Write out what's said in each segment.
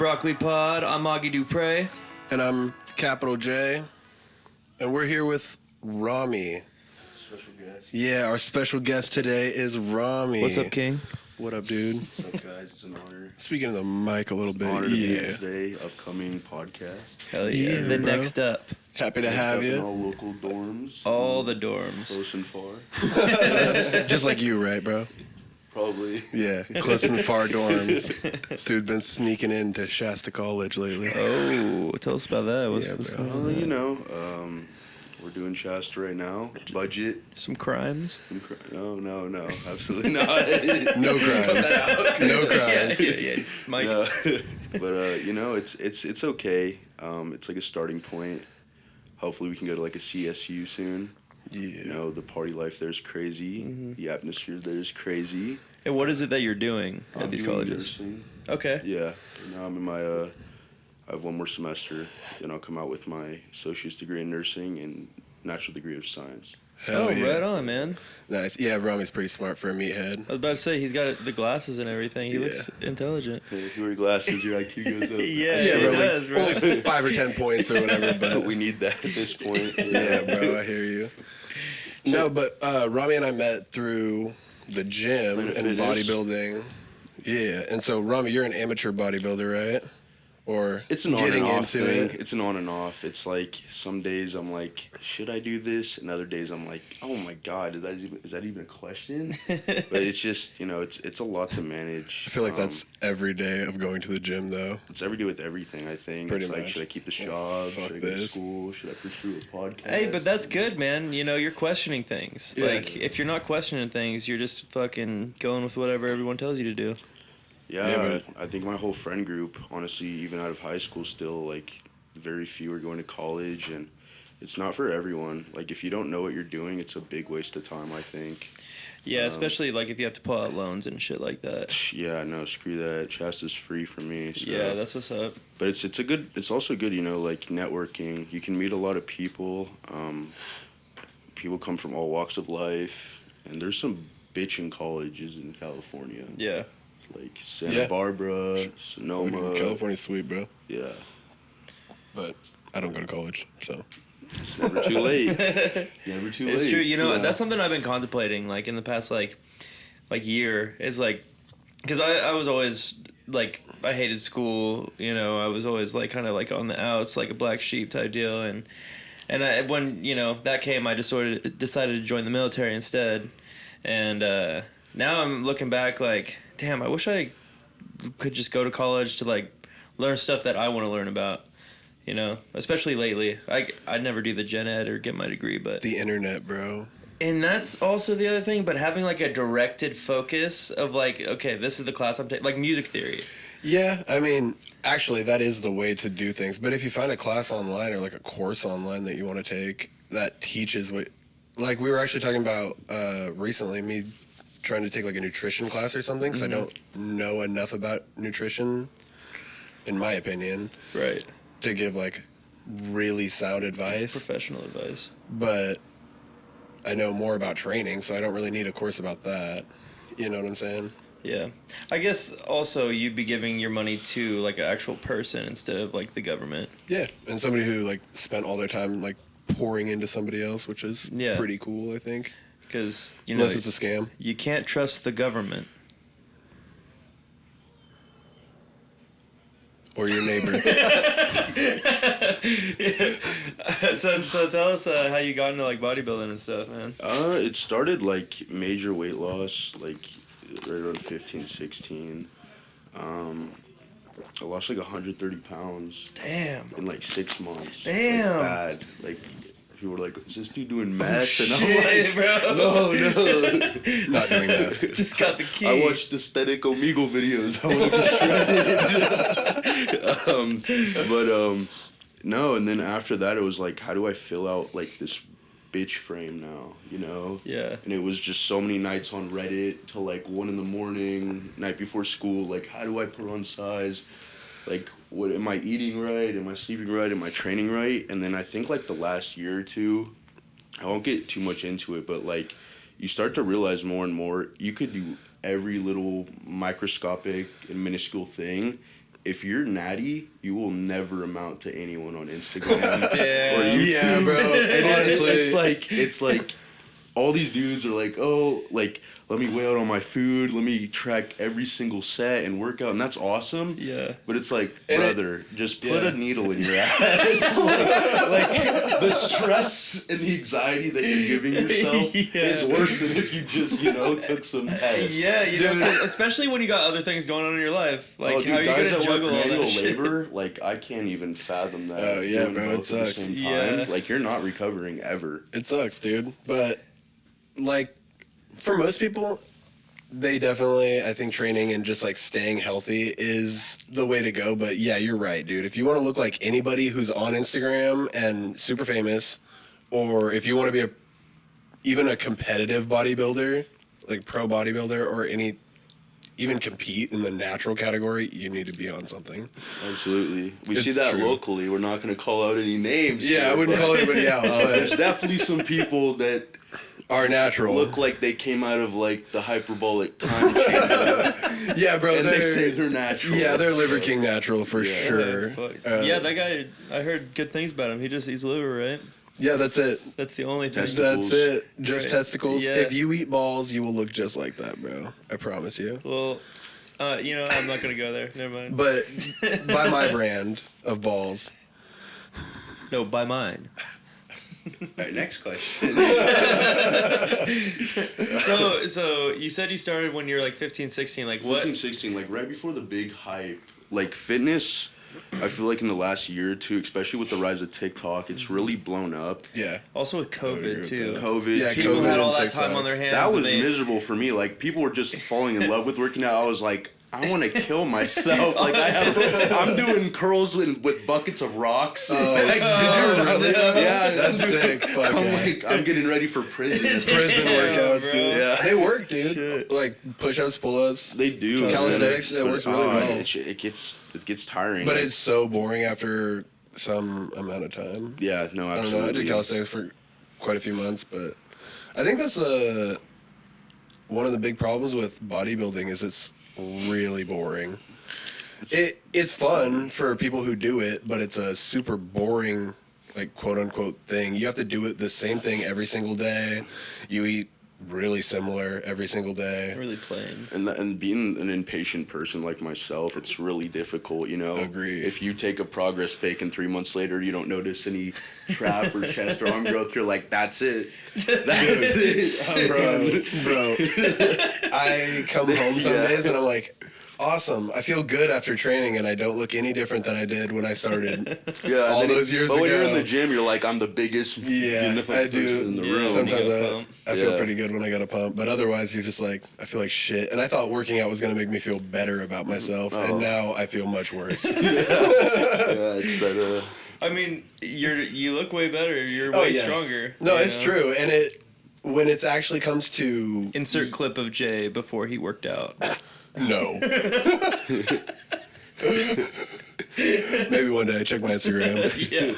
Broccoli Pod. I'm Augie Dupre. And I'm Capital J. And we're here with Romi. Special guest. Yeah, our special guest today is Romi. What's up, King? What up, dude? What's up, guys? It's an honor. Speaking of the mic a little bit. Honor to be here today. Upcoming podcast. Hell yeah. Yeah, Then bro. next up, Happy to have In you. all local dorms. all the dorms. Close and far. Just like you, right, bro? Probably. Yeah, close and far dorms. This dude been sneaking into Shasta College lately. Oh, tell us about that. What's Yeah, what's bro. going on? You know, we're doing Shasta right now. Budget. Some crimes? No, absolutely not. No crimes. No crimes. Yeah. Mike. No. But you know, it's okay. It's like a starting point. Hopefully, we can go to like a CSU soon. Yeah. You know, the party life there's crazy. Mm-hmm. The atmosphere there's crazy. And what is it that you're doing at I'm these doing colleges? nursing. Okay. Yeah. Now I'm in my, I have one more semester, then I'll come out with my associate's degree in nursing and natural degree of science. Hell yeah. Right on, man. Nice. Yeah, Romi's pretty smart for a meathead. I was about to say, he's got the glasses and everything. He Yeah. looks intelligent. Hey, if you wear glasses, your IQ goes up. Yeah, Yeah, he bro, does, bro. Only 5 or 10 points or whatever, But but we need that at this point. yeah, bro, I hear you. No, but Romi and I met through the gym Planet and Fitness. bodybuilding. Yeah, and so Romi, you're an amateur bodybuilder, right? Or It's an on getting and off into thing. it? It's an on and off. It's like some days I'm like, should I do this? And other days I'm like, oh my god, is that even a question? But it's just, you know, it's a lot to manage. I feel like that's every day of going to the gym, though. It's every day with everything. I think Pretty it's like, much. should I keep this job? Fuck Should I go to this. school? Should I pursue a podcast? Hey, but that's good, man. You know, you're questioning things. Yeah. Like, if you're not questioning things, you're just fucking going with whatever everyone tells you to do. Yeah, Yeah, I think my whole friend group, honestly, even out of high school, still like very few are going to college, and it's not for everyone. Like if you don't know what you're doing, it's a big waste of time. I think. Yeah, especially like if you have to pull out loans and shit like that. Yeah, no, screw that. Shasta's free for me. So. Yeah, that's what's up. But it's also good, you know, like networking. You can meet a lot of people. People come from all walks of life, and there's some bitchin' colleges in California. Yeah. Like Santa Yeah. Barbara, Sonoma. California's sweet, bro. Yeah. But I don't go to college, so. It's never too late. Never too late. It's true. You know, Yeah. that's something I've been contemplating, like, in the past, like year. Is like, because I was always, like, I hated school, you know. I was always, like, kind of, like, on the outs, like a black sheep type deal. And when, you know, that came, I just sort of decided to join the military instead. And now I'm looking back, like, damn, I wish I could just go to college to, like, learn stuff that I want to learn about. You know, especially lately. I'd never do the gen ed or get my degree, but... The internet, bro. And that's also the other thing, but having, like, a directed focus of, like, okay, this is the class I'm taking, like, music theory. Yeah, I mean, actually, that is the way to do things. But if you find a class online or, like, a course online that you want to take that teaches what... Like, we were actually talking about recently, me trying to take, like, a nutrition class or something, because I don't know enough about nutrition, in my opinion. Right. To give like really sound advice, Professional advice. but I know more about training, so I don't really need a course about that. You know what I'm saying? Yeah. I guess also you'd be giving your money to, like, an actual person instead of, like, the government. Yeah, and somebody who like spent all their time like pouring into somebody else, which is pretty cool, I think. Because, you know, Unless it's a scam. you can't trust the government. Or your neighbor. So tell us how you got into, like, bodybuilding and stuff, man. It started like major weight loss, like right around 15, 16. I lost like 130 pounds Damn. in like 6 months. Damn. Like, bad. Like people were like, "Is this dude doing meth?" And Shit, I'm bro. like, "No." Not doing that. Just got the key. I watched aesthetic Omegle videos. I want to be shredded. No, and then after that, it was like, how do I fill out like this bitch frame now? You know? Yeah. And it was just so many nights on Reddit till like 1 a.m, night before school. Like, how do I put on size? Like, what am I eating right? Am I sleeping right? Am I training right? And then I think like the last year or two, I won't get too much into it, but like you start to realize more and more you could do every little microscopic and minuscule thing if you're natty, you will never amount to anyone on Instagram or Yeah. YouTube. Yeah, bro. And Honestly. it's like all these dudes are like, oh, like, let me weigh out on my food, let me track every single set and workout, and that's awesome. Yeah. But it's like, And brother, just put yeah. a needle in your ass. like the stress and the anxiety that you're giving yourself Yeah. is worse than if you just, took some tests. Yeah, you know, 'cause especially when you got other things going on in your life. Like, Oh, dude, how are you guys gonna that work juggle all that manual shit? labor, like, I can't even fathom that. Oh, yeah, doing bro, it both at the sucks. same time. Yeah. Like, you're not recovering ever. It sucks, dude. But, like, for most people, they definitely, I think training and just, like, staying healthy is the way to go. But, yeah, you're right, dude. If you want to look like anybody who's on Instagram and super famous, or if you want to be even a competitive bodybuilder, like pro bodybuilder, or even compete in the natural category, you need to be on something. Absolutely. We It's see that true. locally. We're not going to call out any names. Yeah, here, I wouldn't but, call anybody out, there's but definitely some people that are natural. look like they came out of, like, the hyperbolic time chamber. Yeah, bro. And they say they're natural. Yeah, they're Liver King natural for Yeah. sure. Fuck. Uh, Yeah, that guy, I heard good things about him. He just eats liver, right? Yeah, that's it. That's the only thing. Testicles. That's it. Just Right. testicles. Yeah. If you eat balls, you will look just like that, bro. I promise you. Well, you know, I'm not gonna go there. Never mind. But by my brand of balls. No, by mine. All right, next question. So you said you started when you were like 15, 16. Like what? 15, 16, like right before the big hype. Like fitness, I feel like in the last year or two, especially with the rise of TikTok, it's really blown up. Yeah. Also with I would agree COVID with too. that. COVID, Yeah, People COVID had all and that time TikTok. on their hands. that and was they- miserable for me. Like people were just falling in love with working out. I was like, I want to kill myself. Like I'm doing curls with buckets of rocks. Oh, Did you really? Yeah, That's sick. Fuck I'm yeah. like, I'm getting ready for prison. Prison Yeah, workouts, bro. dude. Yeah. They work, dude. Shit. Like push-ups, pull-ups. They do. Calisthenics, it works really well. It gets tiring. But Like, it's so boring after some amount of time. yeah, no, I don't know. I absolutely. did calisthenics for quite a few months, but I think that's one of the big problems with bodybuilding is it's really boring. It's fun for people who do it, but it's a super boring, like quote unquote thing. You have to do it the same thing every single day. You eat really similar every single day. Really plain. And being an impatient person like myself, it's really difficult, Agreed. If you take a progress pic and 3 months later you don't notice any trap or chest or arm growth, you're like, that's it. That's it. Bro, I come home some Yeah. days and I'm like, awesome. I feel good after training and I don't look any different than I did when I started. Yeah, all and then those years but when you're in ago. the gym, you're like, I'm the biggest Yeah, I person do. in the Yeah, room. some- Sometimes When you get a pump. I feel Yeah. pretty good when I got a pump, but otherwise you're just like, I feel like shit. And I thought working out was going to make me feel better about myself, Oh. and now I feel much worse. Yeah, it's that. I mean, you look way better. You're Oh, way yeah. stronger. No, you it's know? true. And when it actually comes to Insert clip of Jay before he worked out. no. Maybe one day check my Instagram. Yeah.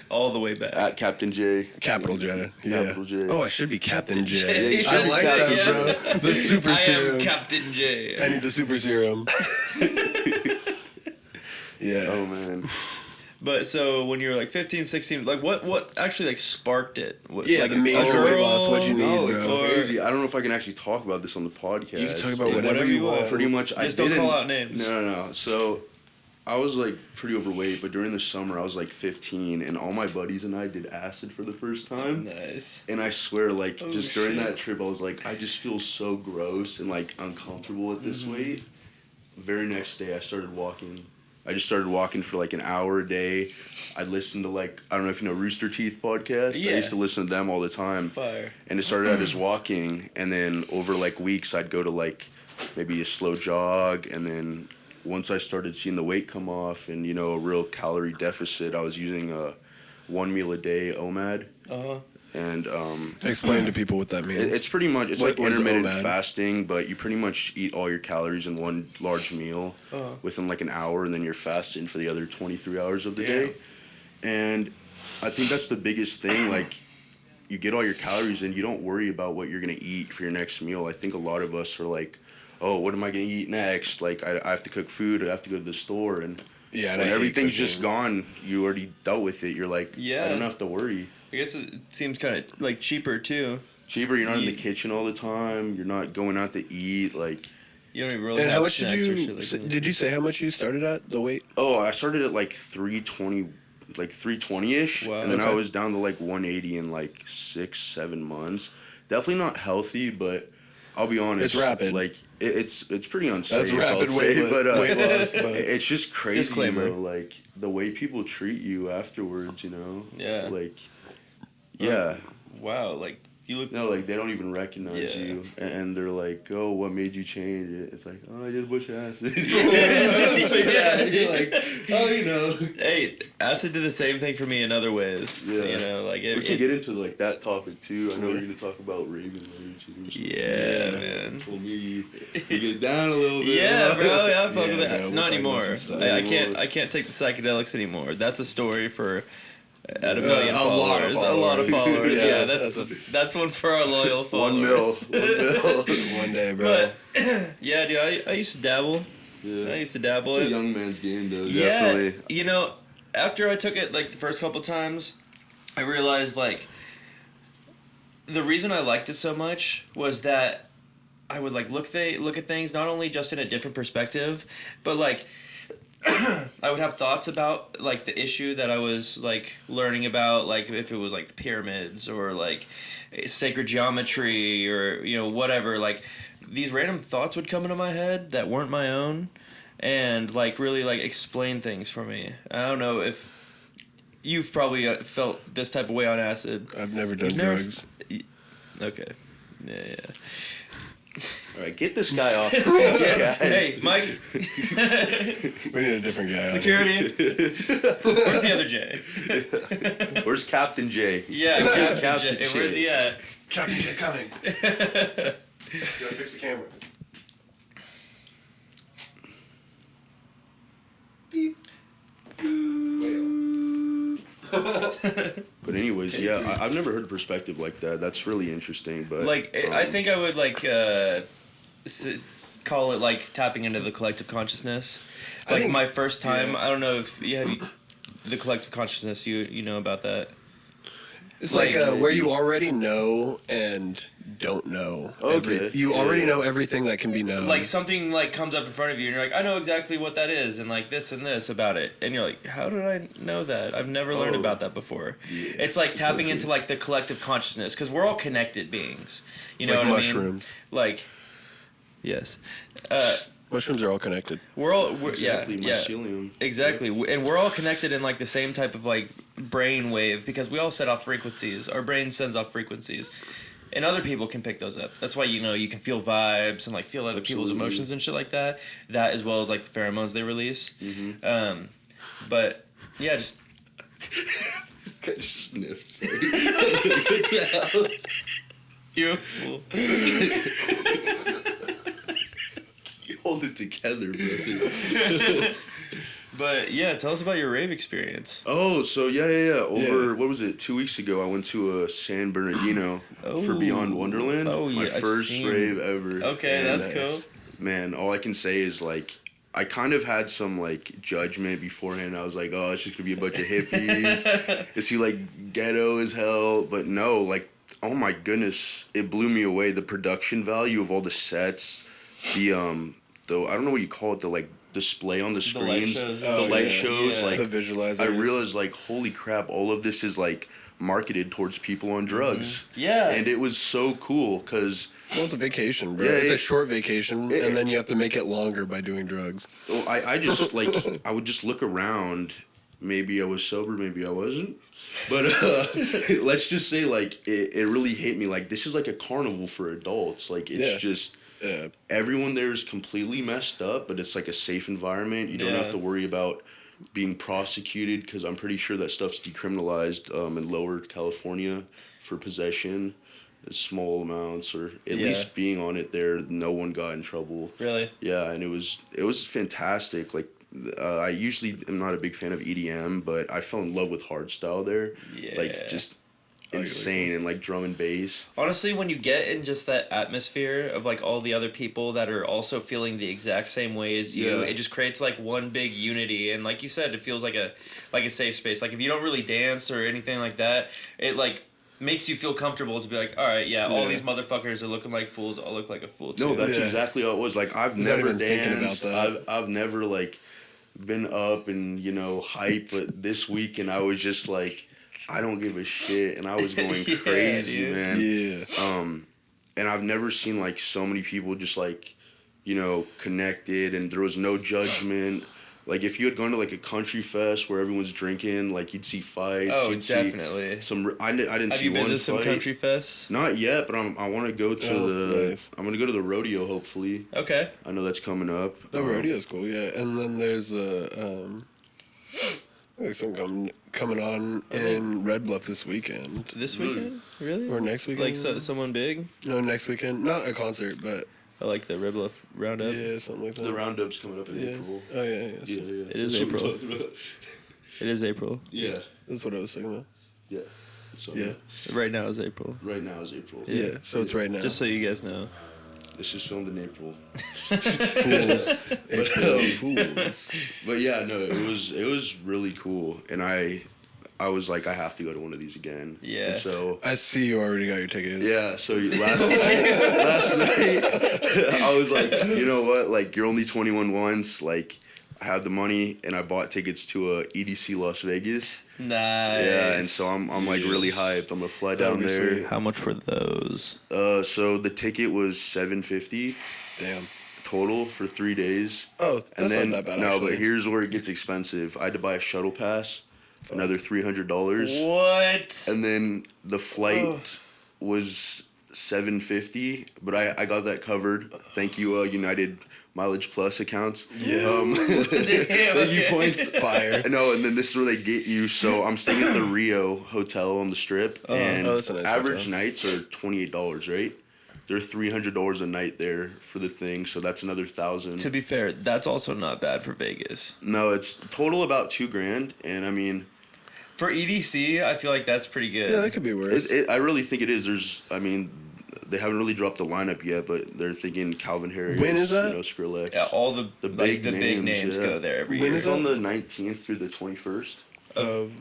All the way back. At Captain J. Capital J. Yeah. Capital J. Oh, I should be Captain J. Yeah, you I should be like Captain that, J. bro. The super I serum. am Captain J. I need the super serum. Yeah. Oh man. But so when you were like 15, 16, like what actually like sparked it? What, Yeah, like the major a weight loss, what'd you girl? need, No, bro? it's Or- crazy. I don't know if I can actually talk about this on the podcast. You can talk about Yeah, whatever you want. Pretty much, Just I don't didn't. call out names. No. So, I was like pretty overweight, but during the summer I was like 15, and all my buddies and I did acid for the first time. Nice. And I swear, like, Oh, just during shit. that trip, I was like, I just feel so gross and like uncomfortable at this weight. Very next day, I started walking. I just started walking for like an hour a day. I listened to like, I don't know if you know Rooster Teeth podcast. Yeah. I used to listen to them all the time. Fire. And it started out as walking, and then over like weeks, I'd go to like maybe a slow jog, and then once I started seeing the weight come off and a real calorie deficit, I was using a 1 meal a day OMAD, Uh-huh. and Explain to people what that means. it's pretty much What like is intermittent OMAD? fasting, but you pretty much eat all your calories in one large meal Uh-huh. within like an hour, and then you're fasting for the other 23 hours of the Yeah. day. And I think that's the biggest thing. Like, you get all your calories in, you don't worry about what you're gonna eat for your next meal. I think a lot of us are like, oh, what am I gonna eat next? Like I have to cook food. I have to go to the store, and Yeah, and when I hate everything's cooking. just gone, you already dealt with it. You're like, Yeah. I don't have to worry. I guess it seems kind of like cheaper too. Cheaper. You're not in the Ye- kitchen all the time. You're not going out to eat. Like, You don't even really. And have how much did snacks or you? shit like that. Did you say how much you started at the weight? oh, I started at like 320, like 320-ish, Wow. and then I Okay. was down to like 180 in like 6-7 months. Definitely not healthy, but I'll be honest. It's rapid. Like it's pretty unsafe. That's rapid I'll say, weight loss. But it's just crazy, Disclaimer. like the way people treat you afterwards. Yeah. Like, yeah. Wow, like you look. No, like they don't even recognize Yeah. you, and they're like, "Oh, what made you change it?" It's like, "Oh, I did a bunch of acid." Yeah. You're like, "Oh, Hey, acid did the same thing for me in other ways. Yeah. You know, like We can get into like that topic too. I know we're gonna talk about raving rage. Yeah, man. Told me you get down a little bit. Yeah, bro. Yeah, I fuck Yeah, with that. bro, we'll Not talk anymore. about some stuff. I can't take the psychedelics anymore. That's a story for at a million a followers. lot of A lot of followers. followers. Yeah, Yeah, that's that's one for our loyal One mil. followers. one day, bro. But yeah, dude, I used to dabble. I Yeah. used to dabble. It's a young man's game, though. Yeah, Definitely. you know, after I took it like the first couple times, I realized like the reason I liked it so much was that I would like look at things not only just in a different perspective, but like I would have thoughts about like the issue that I was like learning about, like if it was like the pyramids or like sacred geometry or whatever. Like these random thoughts would come into my head that weren't my own, and like really like explain things for me. I don't know if you've probably felt this type of way on acid. I've never done You've never- drugs. Okay. Yeah. All right, get this guy off. Yeah. Guys. Hey, Mike. We need a different guy. on here. Security. Where's the other J? Where's Captain J? Yeah, Captain Captain J. J. Where's he at? Captain J's coming. You gotta fix the camera. Beep. But anyways, yeah, I've never heard a perspective like that. That's really interesting. But Like, I think I would like call it like tapping into the collective consciousness. I Like think- my first time, yeah. I don't know if the collective consciousness. You know about that? It's like Like- where you already know and don't know. Okay. You already Yeah. know everything that can be known. Like something like comes up in front of you and you're like, I know exactly what that is and like this and this about it, and you're like, how did I know that? I've never learned Oh. about that before. Yeah. It's like So tapping sweet. into like the collective consciousness because we're all connected beings. You know like what mushrooms. I mean? Like, yes, Mushrooms are all connected. exactly, yeah. mycelium. Exactly, and we're all connected in like the same type of like brain wave because we all set off frequencies. Our brain sends off frequencies, and other people can pick those up. That's why you can feel vibes and like feel other people's Absolutely. emotions and shit like that. That as well as like the pheromones they release. Mm-hmm. But yeah, just Guy just sniffed. you're a fool. You hold it together, brother. But yeah, tell us about your rave experience. Oh, so yeah. Over Yeah. what was it? 2 weeks ago, I went to a San Bernardino for Oh. Beyond Wonderland. Oh, yeah, my I've first seen- rave ever. Okay, And, that's nice. cool. man, all I can say is like I kind of had some like judgment beforehand. I was like, oh, it's just gonna be a bunch of hippies. Is he like ghetto as hell? But no, like, oh my goodness, it blew me away. The production value of all the sets, the I don't know what you call it, the like display on the The light screens, shows. the Oh, light yeah. shows, Yeah. like The visualizers. I realized like, holy crap, all of this is like marketed towards people on drugs. Yeah. And it was so cool because Well, it's a vacation, bro. Yeah, it's it- a short vacation, it- and then you have to make it longer by doing drugs. well, I just like I would just look around. Maybe I was sober, maybe I wasn't. But let's just say like it really hit me. Like this is like a carnival for adults. Like it's Yeah. just Yeah. everyone there is completely messed up, but it's like a safe environment. You don't Yeah. have to worry about being prosecuted because I'm pretty sure that stuff's decriminalized in Lower California for possession, small amounts, or at Yeah. least being on it there. No one got in trouble. Really? Yeah, and it was fantastic. Like I usually am not a big fan of EDM, but I fell in love with hardstyle there. Yeah. Like just insane, and like drum and bass. Honestly, when you get in just that atmosphere of like all the other people that are also feeling the exact same way as you, Yeah. it just creates like one big unity. And like you said, it feels like a safe space. Like if you don't really dance or anything like that, it like makes you feel comfortable to be like, all right, all these motherfuckers are looking like fools. I'll look like a fool too. No, that's exactly how it was. Like I've not never even thinking danced. about I've never like been up and hype, but this weekend I was just like, I don't give a shit, and I was going crazy, dude. man. Yeah. And I've never seen like so many people just like, connected, and there was no judgment. Like if you had gone to like a country fest where everyone's drinking, like you'd see fights. Oh, you'd definitely. See some. I didn't Have see you been one to some fight. country fests? Not yet, but I want to go to Nice. I'm gonna go to the rodeo hopefully. Okay. I know that's coming up. The rodeo's cool, yeah. And then there's there's something coming on in Red Bluff this weekend. This weekend? Really? Or next weekend. Like someone big? No, next weekend. Not a concert, but I like the Red Bluff Roundup. yeah, something like that. The roundup's coming up in Yeah. April. Oh, yeah. Yeah. It is That's what April. we're talking about. It is April. Yeah. That's what I was talking about. Yeah. So, Yeah. Right now is April. Right now is April. Yeah, so it's right now. Just so you guys know. This is filmed in April. Fools. April Fools. But yeah, no, it was really cool, and I was like, I have to go to one of these again. Yeah. And so I see you already got your tickets. yeah, so last night I was like, you know what? Like you're only 21 once. Like I had the money, and I bought tickets to a EDC Las Vegas. Nice. Yeah, and so I'm like really hyped. I'm gonna fly That'll down be there. sweet. How much were those? So the ticket was $750 Damn. total for 3 days. Oh, that's And then not that bad, no, actually. but here's where it gets expensive. I had to buy a shuttle pass, another $300, What? and then the flight was $750. But I got that covered. Thank you, United Mileage Plus accounts. Yeah. Damn, Thank you okay. points. Fire. No, and then this is where they get you. So I'm staying at the Rio Hotel on the Strip, and Oh, that's a nice average hotel. nights are $28, right? They're $300 a night there for the thing, so that's another $1,000. To be fair, that's also not bad for Vegas. No, it's total about $2,000, and I mean, For EDC, I feel like that's pretty good. Yeah, that could be worse. I really think it is. They haven't really dropped the lineup yet, but they're thinking Calvin Harris. When is that? Skrillex. Yeah, all the big big names, names yeah. go there every When year. is It's that? on the 19th through the 21st Of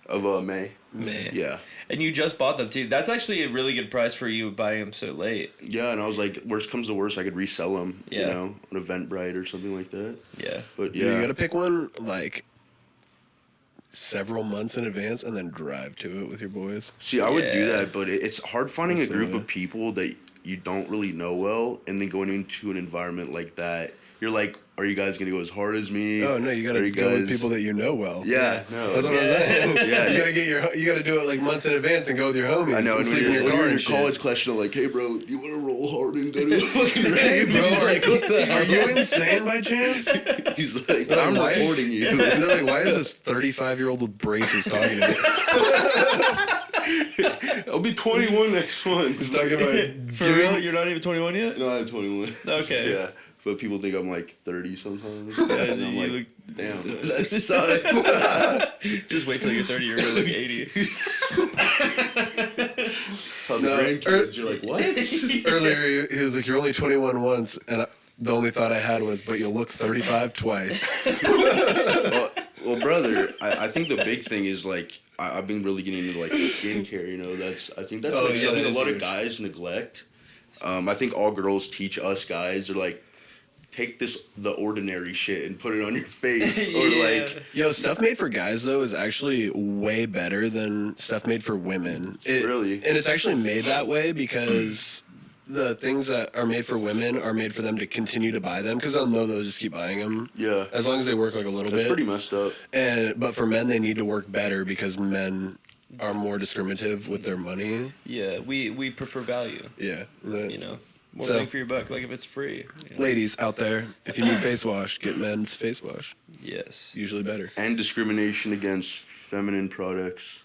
of May. May. Yeah. And you just bought them too. That's actually a really good price for you buying them so late. Yeah, and I was like, worst comes to worst, I could resell them, Yeah. on Eventbrite or something like that. Yeah. But Yeah, yeah, you gotta pick one like several months in advance and then drive to it with your boys. see, I would do Yeah. that, but it's hard finding That's a group the way. of people that you don't really know well, and then going into an environment like that, you're like, are you guys gonna go as hard as me? Oh no, you Are gotta you go with guys- people that you know well. Yeah, no. That's what Yeah. I'm saying. Yeah. You gotta do it like months in advance and go with your homies. I know, and and sleep when in you're, your car in and your shit. college class, you're like, hey, bro, you want to roll hard and go to fucking Hey, bro, He's like, what the are hell? you insane by chance? He's like, They're I'm like, why- reporting you. And they're like, why is this 35-year-old with braces talking to me? I'll be 21 next month. He's talking about For real? You're not even 21 yet? No, I'm 21. Okay. Yeah, but people think I'm like 30 sometimes. Yeah, And I'm you like, look- damn, that sucks. Just wait till you're 30, you're gonna look 80. How the No, grandkids, you're like, what? Earlier, he was like, you're only 21 once, and the only thought I had was, but you'll look 35 twice. well, brother, I think the big thing is like, I've been really getting into like skincare, I think that's Oh, like yeah, something that a is lot huge. of guys neglect. I think all girls teach us guys, they're like, take the ordinary shit and put it on your face. Or Yeah. like, Yo, stuff made for guys, though, is actually way better than stuff made for women. Really? And it's actually made that way because the things that are made for women are made for them to continue to buy them because they'll know they'll just keep buying them. yeah, As long as they work like a little that's bit. pretty messed up. But for men, they need to work better because men are more discriminative with their money. Yeah, we prefer value. Yeah. More So- bang for your buck, like if it's free. Ladies out there, if you need face wash, get men's face wash. Yes. Usually better. And discrimination against feminine products.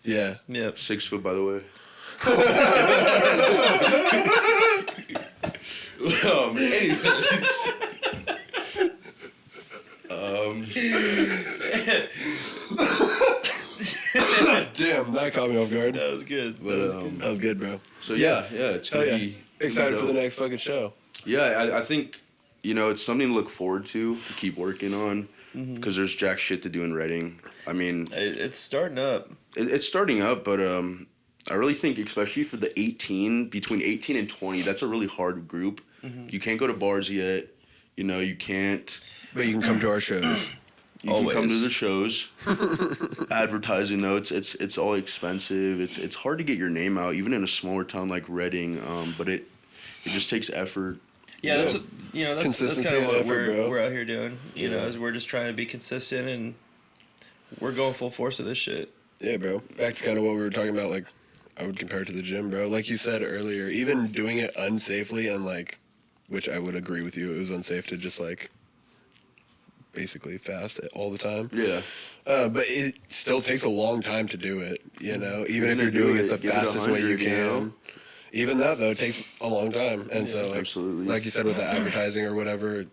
Yeah. Yep. 6 foot, by the way. Anyways. Damn, that caught me me off guard. That was good. But That was good, bro. so yeah, it's Hell gonna yeah. be Excited for the dope. next fucking show. Yeah, I think, it's something to look forward to keep working on, because there's jack shit to do in Reading. I mean, It's starting up. it's starting up, but I really think, especially for the between 18 and 20, that's a really hard group. You can't go to bars yet. You can't. But you can come to our shows. You can come to Always. the shows. Advertising though, it's all expensive. It's hard to get your name out, even in a smaller town like Reading. But it just takes effort. Yeah, that's what, that's Consistency kind of and what effort, bro. we're out here doing. Is we're just trying to be consistent, and we're going full force with this shit. Yeah, bro. Back to kind of what we were talking about, like, I would compare it to the gym, bro. Like you said earlier, even doing it unsafely and, like, which I would agree with you, it was unsafe to just, like, basically fast all the time. Yeah. But it still takes a long time to do it, even if gonna you're doing do it the it, give it fastest way you 100, can. Even that, though, takes a long time. And so, like, absolutely. like you said, with the advertising or whatever,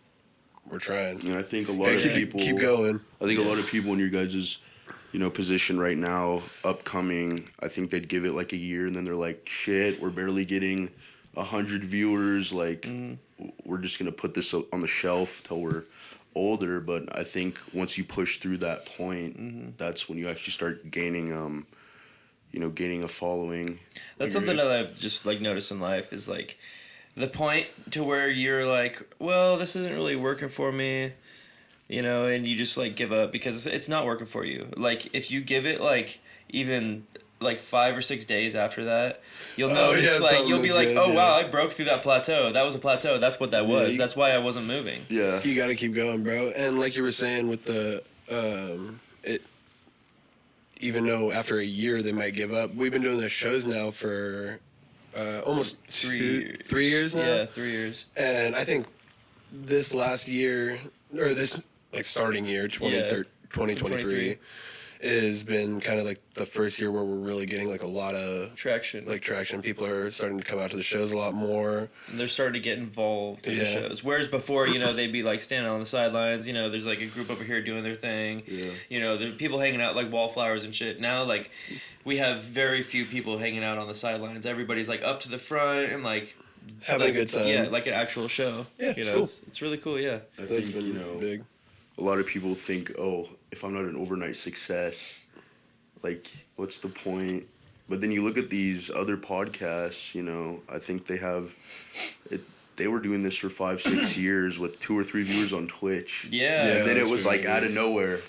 we're trying. I think a lot of people Keep going. I think a lot of people in your guys' position right now, upcoming, I think they'd give it like a year, and then they're like, shit, we're barely getting 100 viewers. Like, we're just gonna put this on the shelf till we're older. But I think once you push through that point, that's when you actually start gaining gaining a following. That's something that I've just like noticed in life is like the point to where you're like, well, this isn't really working for me, and you just like give up because it's not working for you. Like if you give it like even like 5 or 6 days after that, you'll notice you'll be like, oh wow, I broke through that plateau. That was a plateau. That's what that was. That's why I wasn't moving. Yeah. You got to keep going, bro. And like you were saying with the, even though after a year they might give up, we've been doing the shows now for almost 3 years now. Yeah, 3 years. And I think this last year, or this like starting year, 2023, has been kind of like the first year where we're really getting like a lot of Traction. traction. People are starting to come out to the shows a lot more. And they're starting to get involved in the Yeah. shows. Whereas before, they'd be like standing on the sidelines. There's like a group over here doing their thing. Yeah. There are people hanging out like wallflowers and shit. Now, like, we have very few people hanging out on the sidelines. Everybody's like up to the front and like Having a good time. Yeah, like an actual show. Yeah, it's cool. It's really cool. Yeah. I That's think, been big. a lot of people think, oh, if I'm not an overnight success, like, what's the point? But then you look at these other podcasts, I think they were doing this for 5-6 years with 2 or 3 viewers on Twitch. Yeah. And then it that's was like really out of nowhere.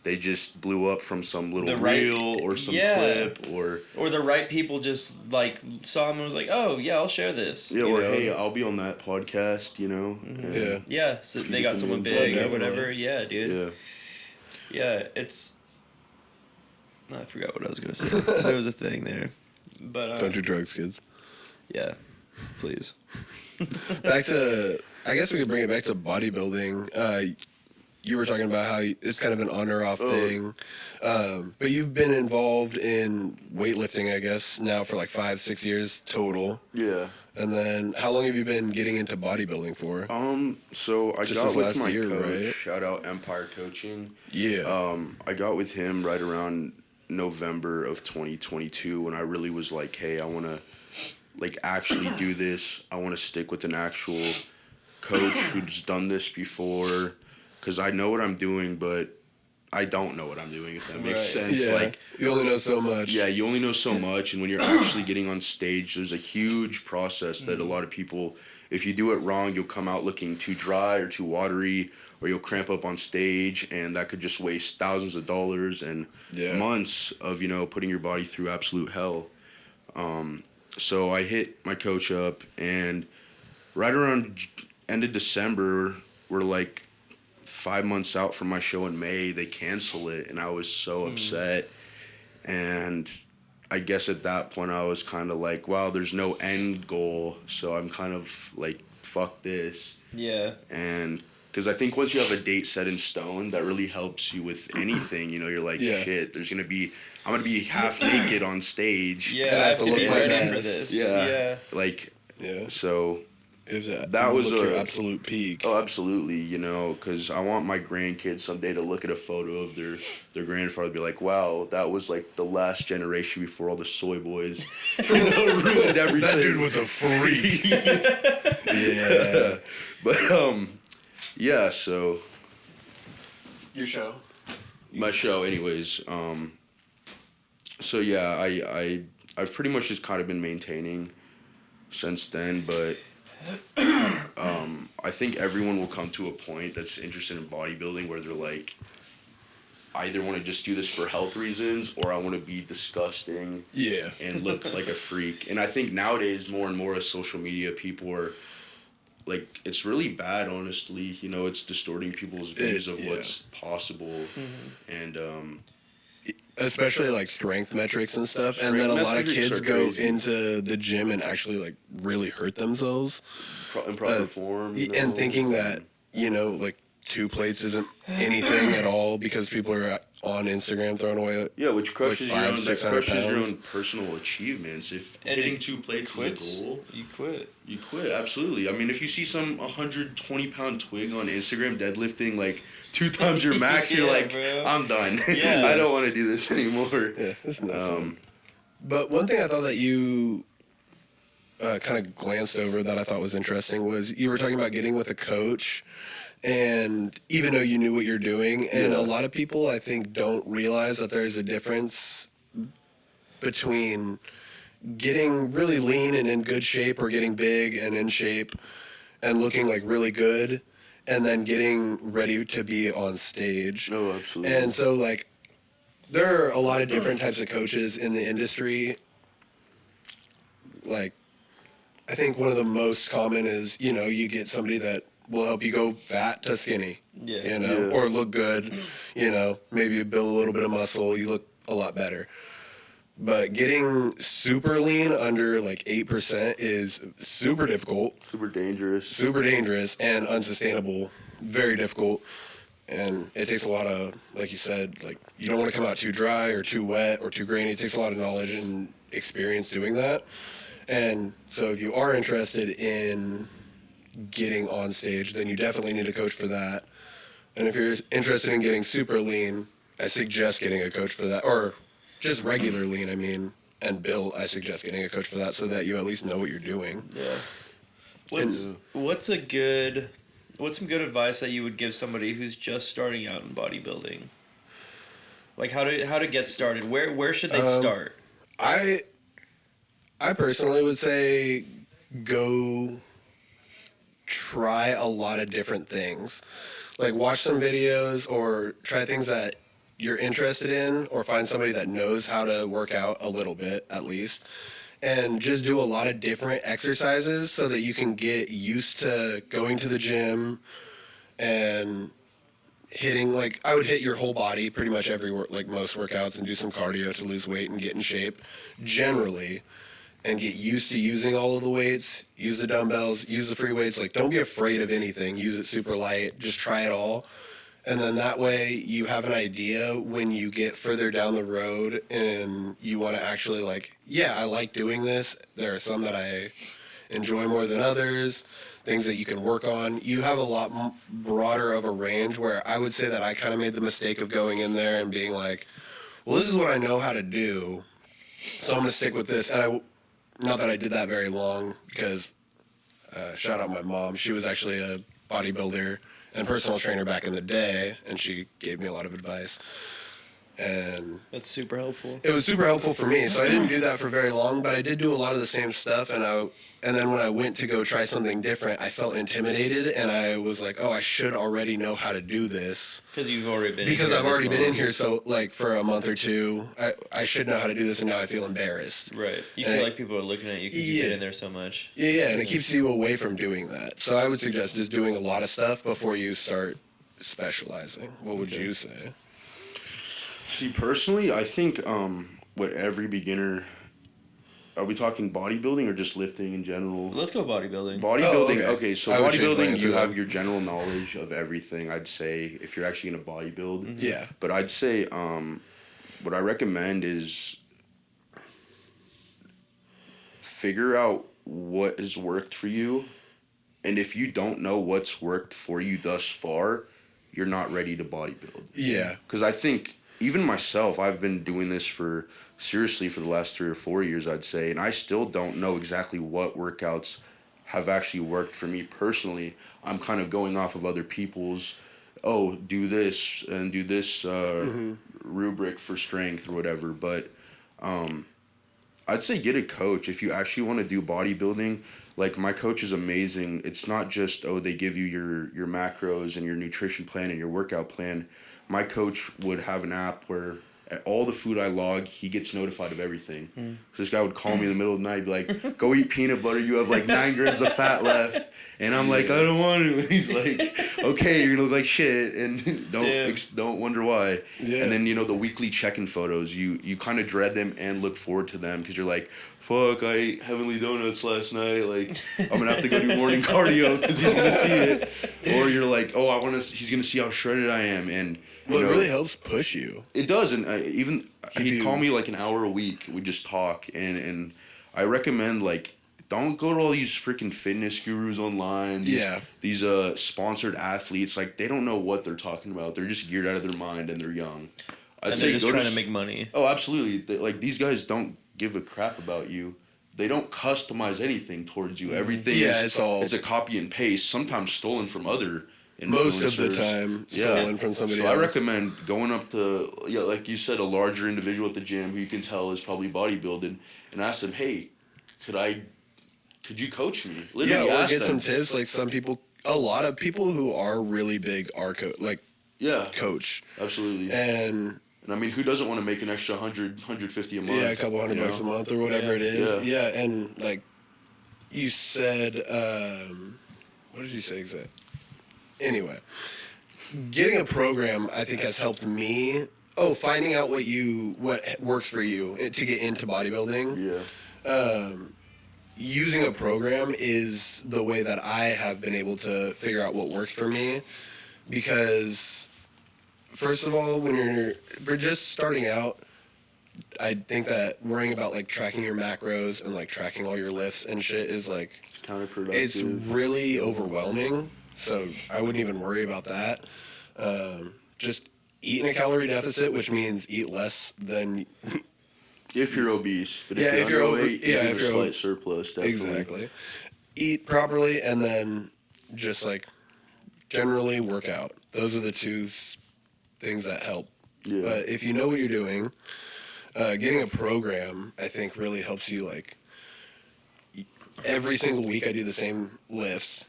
They just blew up from some little The right- reel or some Yeah. clip or Or the right people just like saw them and was like, oh yeah, I'll share this. hey, I'll be on that podcast, And- Yeah. Yeah, so they got someone Yeah, big or definitely. whatever. Yeah, dude. Yeah. Yeah, it's. No, I forgot what I was gonna say. There was a thing there, but Don't do drugs, kids. yeah, please. Back to, I guess we could bring it back to bodybuilding. You were talking about how it's kind of an on or off thing. But you've been involved in weightlifting, I guess, now for like 5-6 years total. Yeah. And then how long have you been getting into bodybuilding for? So I Just got this with last my year, coach. right? Shout out Empire Coaching. Yeah. I got with him right around November of 2022 when I really was like, hey, I want to like actually do this. I want to stick with an actual coach who's done this before, because I know what I'm doing, but I don't know what I'm doing, if that makes sense. Yeah. Like, you only know so much. yeah, you only know so much, and when you're actually getting on stage, there's a huge process that a lot of people, if you do it wrong, you'll come out looking too dry or too watery, or you'll cramp up on stage, and that could just waste thousands of dollars and months of, putting your body through absolute hell. So I hit my coach up, and right around end of December, we're like 5 months out from my show in May, they cancel it, and I was so upset. And I guess at that point I was kind of like, wow, there's no end goal, so I'm kind of like, fuck this. Yeah. And because I think once you have a date set in stone, that really helps you with anything. You're like, shit, I'm gonna be half naked on stage. Yeah, And I have to be look my ready for best. this. Yeah. Yeah. Like, Yeah. so That was your absolute peak. Oh, absolutely, you know, because I want my grandkids someday to look at a photo of their grandfather and be like, wow, that was like the last generation before all the soy boys, ruined everything. That dude was a freak. Yeah. But, yeah, so. Your show? My show, anyways. So, yeah, I've pretty much just kind of been maintaining since then, but I think everyone will come to a point that's interested in bodybuilding where they're like, I either want to just do this for health reasons or I want to be disgusting and look like a freak. And I think nowadays more and more of social media, people are like, it's really bad, honestly. You know, it's distorting people's views of what's possible. Mm-hmm. And especially like strength metrics and stuff. And then a lot of kids go into the gym and actually like really hurt themselves. In proper form. You know? And thinking that, you know, like 2 plates isn't anything at all because people are on Instagram throwing away which crushes like 500, 600 pounds. your own personal achievements. If hitting 2 plates is the goal, you quit. Absolutely. I mean, if you see some 120-pound twig on Instagram deadlifting like 2 times your max, you're like, bro, I'm done. I don't want to do this anymore. Yeah, it's not fun. But one thing I thought that you kind of glanced over that I thought was interesting was you were talking about getting with a coach. And even though you knew what you're doing, and a lot of people, I think, don't realize that there's a difference between getting really lean and in good shape or getting big and in shape and looking like really good and then getting ready to be on stage. Oh, absolutely. And so, like, there are a lot of different types of coaches in the industry. Like, I think one of the most common is, you know, you get somebody that will help you go fat to skinny, you know, or look good, you know, maybe you build a little bit of muscle, you look a lot better. But getting super lean under like 8% is super difficult. Super dangerous, and unsustainable. Very difficult. And it takes a lot of, like you said, like you don't want to come out too dry or too wet or too grainy. It takes a lot of knowledge and experience doing that. And so if you are interested in getting on stage, then you definitely need a coach for that. And if you're interested in getting super lean, I suggest getting a coach for that. Or just regular lean, I mean, and build, I suggest getting a coach for that so that you at least know what you're doing. Yeah. What's some good advice that you would give somebody who's just starting out in bodybuilding? Like how to get started? Where should they start? I personally would say go try a lot of different things. Like watch some videos or try things that you're interested in or find somebody that knows how to work out a little bit at least. And just do a lot of different exercises so that you can get used to going to the gym and hitting, like, I would hit your whole body pretty much like most workouts and do some cardio to lose weight and get in shape generally and get used to using all of the weights, use the dumbbells, use the free weights. Like, don't be afraid of anything. Use it super light. Just try it all. And then that way you have an idea when you get further down the road and you want to actually like, yeah, I like doing this. There are some that I enjoy more than others, things that you can work on. You have a lot broader of a range where I would say that I kind of made the mistake of going in there and being like, well, this is what I know how to do, so I'm going to stick with this. And not that I did that very long because shout out my mom. She was actually a bodybuilder and personal trainer back in the day, and she gave me a lot of advice. And that's super helpful. It was super helpful for me. So I didn't do that for very long, but I did do a lot of the same stuff. And then when I went to go try something different, I felt intimidated, and I was like, oh, I should already know how to do this. Because you've already been. Because I've already been in here, so like for a month or two, I should know how to do this, and now I feel embarrassed. Right. You feel like people are looking at you because you've been in there so much. Yeah, and it keeps you away from doing that. So I would suggest just doing a lot of stuff before you start specializing. What would you say? See, personally, I think what every beginner... Are we talking bodybuilding or just lifting in general? Let's go bodybuilding. Bodybuilding, okay, so bodybuilding, you have your general knowledge of everything, I'd say, if you're actually going to bodybuild. Mm-hmm. Yeah. But I'd say what I recommend is figure out what has worked for you And if you don't know what's worked for you thus far, you're not ready to bodybuild. Yeah. Because I think even myself, I've been doing this seriously for the last 3 or 4 years, I'd say, and I still don't know exactly what workouts have actually worked for me personally. I'm kind of going off of other people's, do this and do this rubric for strength or whatever. But I'd say get a coach if you actually want to do bodybuilding. Like, my coach is amazing. It's not just, they give you your macros and your nutrition plan and your workout plan. My coach would have an app where all the food I log, he gets notified of everything. So this guy would call me in the middle of the night, be like, go eat peanut butter, you have like 9 grams of fat left. And I'm like, I don't want to. And he's like, okay, you're gonna look like shit, and don't wonder why. Yeah. And then, the weekly check-in photos, you kind of dread them and look forward to them, because you're like, fuck, I ate Heavenly Donuts last night, like, I'm gonna have to go do morning cardio because he's gonna see it. Or you're like, he's gonna see how shredded I am. And it really helps push you. It does, and he'd call me like an hour a week. We just talk, and I recommend, like, don't go to all these freaking fitness gurus online. These sponsored athletes, like, they don't know what they're talking about. They're just geared out of their mind, and they're young. They're just trying to make money. Oh, absolutely. Like, these guys don't give a crap about you. They don't customize anything towards you. Everything it's a copy and paste, sometimes stolen from other influencers. Most of the time stolen from somebody else. I recommend going up to, like you said, a larger individual at the gym who you can tell is probably bodybuilding, and ask them, hey, could you coach me? Literally or ask get them. some tips. Like, a lot of people who are really big are coach. Absolutely. And I mean, who doesn't want to make an extra 100, 150 a month? Yeah, a couple $100 a month or whatever it is. Yeah, and like you said, what did you say exactly? Anyway, getting a program, I think, has helped me. Finding out what works for you to get into bodybuilding. Yeah. Using a program is the way that I have been able to figure out what works for me, because first of all, when you're just starting out, I think that worrying about like tracking your macros and like tracking all your lifts and shit is like counterproductive. It's really overwhelming. So I wouldn't even worry about that. Just eat in a calorie deficit, which means eat less than. If you're obese, but if you're overweight, if you're a slight surplus, definitely. Exactly. Eat properly, and then just like generally work out. Those are the two things that help. Yeah. But if you know what you're doing, getting a program, I think, really helps you. Like, every single week I do the same lifts,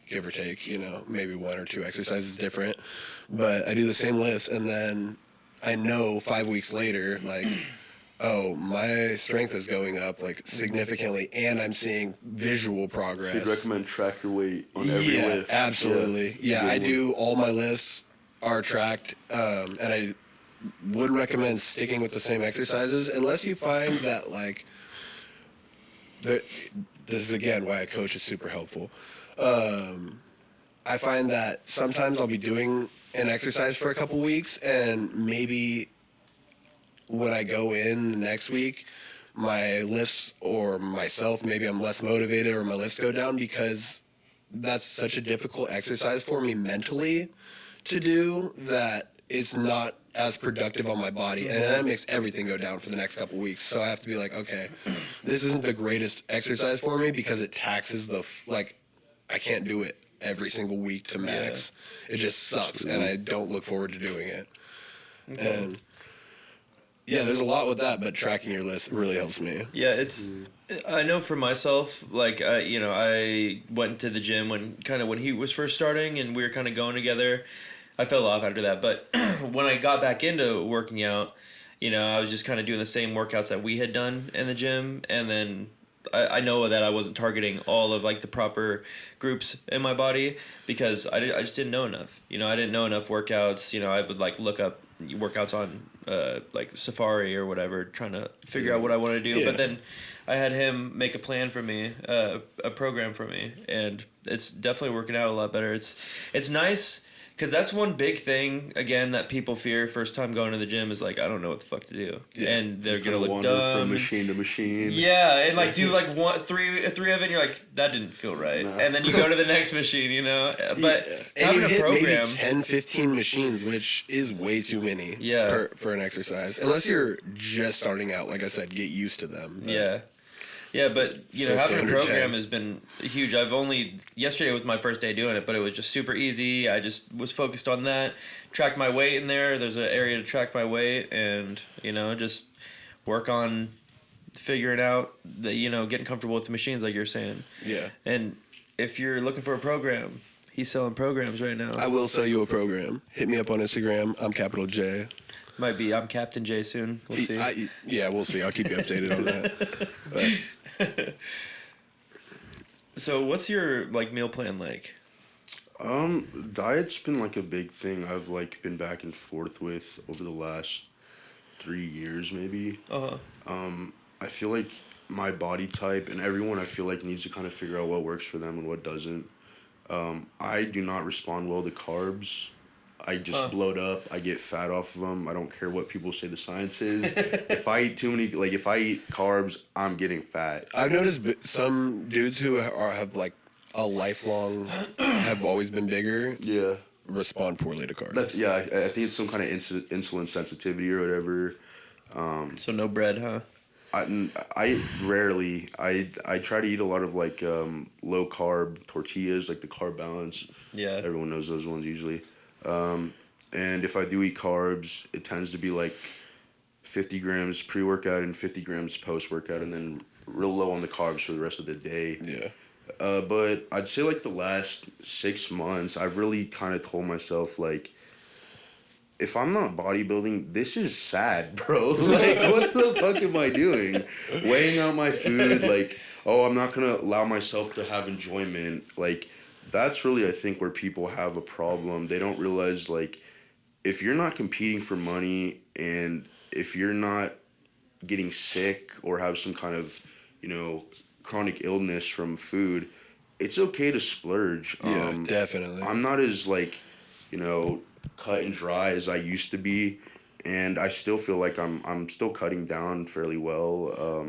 give or take, maybe 1 or 2 exercises different, but I do the same lifts, and then I know 5 weeks later, like, my strength is going up, like, significantly, and I'm seeing visual progress. So you'd recommend track your weight on every lift? Absolutely. Yeah, I do. All my lifts are tracked, and I would recommend sticking with the same exercises, unless you find that, like, this is, again, why a coach is super helpful. I find that sometimes I'll be doing an exercise for a couple weeks, and maybe when I go in the next week, my lifts or myself, maybe I'm less motivated or my lifts go down, because that's such a difficult exercise for me mentally to do that it's not as productive on my body, and that makes everything go down for the next couple weeks. So I have to be like, okay, this isn't the greatest exercise for me, because it taxes I can't do it every single week to max. Yeah. It just sucks, and I don't look forward to doing it. Okay. And there's a lot with that, but tracking your list really helps me. Yeah, I know for myself, like, I went to the gym when he was first starting, and we were kind of going together. I fell off after that, but when I got back into working out, I was just kind of doing the same workouts that we had done in the gym, and then I know that I wasn't targeting all of, like, the proper groups in my body, because I just didn't know enough. I didn't know enough workouts. I would, like, look up workouts on like Safari or whatever, trying to figure out what I want to do. Yeah. But then I had him make a plan for me, a program for me, and it's definitely working out a lot better. It's nice, Because that's one big thing, again, that people fear first time going to the gym is like, I don't know what the fuck to do. Yeah. And they're going to look dumb. From machine to machine. Yeah, and like do like three of it and you're like, that didn't feel right. Nah. And then you go to the next machine, you know? But and having a program. Maybe 10, 15 machines, which is way too many for an exercise. Unless you're just starting out, like I said, get used to them. Yeah. Yeah, but, you know, having a program has been huge. Yesterday was my first day doing it, but it was just super easy. I just was focused on that, tracked my weight in there. There's an area to track my weight and, you know, just work on figuring out, getting comfortable with the machines like you're saying. Yeah. And if you're looking for a program, he's selling programs right now. I will sell you a program. Hit me up on Instagram. I'm capital J. Might be. I'm Captain J soon. We'll see. We'll see. I'll keep you updated on that. But. So what's your meal plan like? Diet's been like a big thing I've like been back and forth with over the last 3 years maybe. I feel like my body type and everyone I feel like needs to kind of figure out what works for them and what doesn't. I do not respond well to carbs. I just bloat up. I get fat off of them. I don't care what people say the science is. If I eat too many, if I eat carbs, I'm getting fat. I've noticed some dudes who have like a lifelong, have always been bigger. Yeah. Respond poorly to carbs. I think it's some kind of insulin sensitivity or whatever. So no bread, huh? I rarely. I try to eat a lot of low carb tortillas, like the Carb Balance. Yeah. Everyone knows those ones usually. And if I do eat carbs, it tends to be like 50 grams pre-workout and 50 grams post-workout, and then real low on the carbs for the rest of the day. Yeah. But I'd say the last 6 months, I've really kind of told myself if I'm not bodybuilding, this is sad, bro. What the fuck am I doing? Weighing out my food, I'm not gonna allow myself to have enjoyment, that's really, I think, where people have a problem. They don't realize, if you're not competing for money and if you're not getting sick or have some kind of, chronic illness from food, it's okay to splurge. Yeah, definitely. I'm not as, cut and dry as I used to be, and I still feel like I'm still cutting down fairly well.